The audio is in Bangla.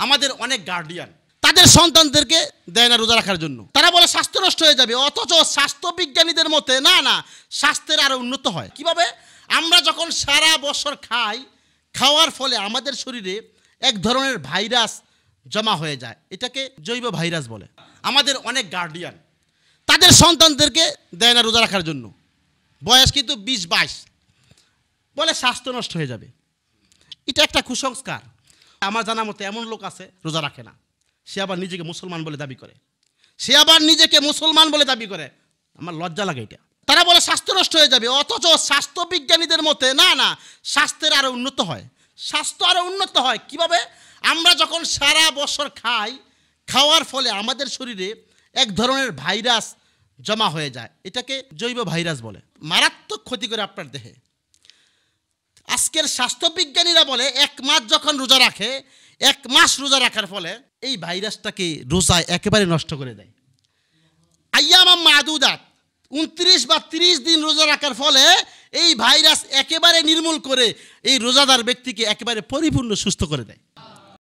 আমাদের অনেক গার্ডিয়ান তাদের সন্তানদেরকে দেয় না রোজা রাখার জন্য। তারা বলে স্বাস্থ্য নষ্ট হয়ে যাবে, অথচ স্বাস্থ্য বিজ্ঞানীদের মতে না না, স্বাস্থ্যের আরো উন্নত হয়। কিভাবে? আমরা যখন সারা বছর খাই, খাওয়ার ফলে আমাদের শরীরে এক ধরনের ভাইরাস জমা হয়ে যায়, এটাকে জৈব ভাইরাস বলে। আমাদের অনেক গার্ডিয়ান তাদের সন্তানদেরকে দেয় না রোজা রাখার জন্য, বয়স কিন্তু 20-22, বলে স্বাস্থ্য নষ্ট হয়ে যাবে। এটা একটা কুসংস্কার। আমার জানা মতে এমন লোক আছে রোজা রাখে না, সে আবার নিজেকে মুসলমান বলে দাবি করে, আমার লজ্জা লাগে এটা। তারা বলে স্বাস্থ্য নষ্ট হয়ে যাবে, অথচ স্বাস্থ্য বিজ্ঞানীদের মতে না না, স্বাস্থ্যের আরো উন্নত হয়। স্বাস্থ্য আরো উন্নত হয় কিভাবে? আমরা যখন সারা বছর খাই, খাওয়ার ফলে আমাদের শরীরে এক ধরনের ভাইরাস জমা হয়ে যায়, এটাকে জৈব ভাইরাস বলে, মারাত্মক ক্ষতি করে আপনার দেহে। আজকের স্বাস্থ্যবিজ্ঞানীরা বলে 1 মাস যখন রোজা রাখে, 1 মাস রোজা রাখার ফলে এই ভাইরাসটাকে রোজায় একেবারে নষ্ট করে দেয়। আইয়ামাম মাদুদাত, 29 বা 30 দিন রোজা রাখার ফলে এই ভাইরাস একেবারে নির্মূল করে এই রোজাদার ব্যক্তিকে একেবারে পরিপূর্ণ সুস্থ করে দেয়।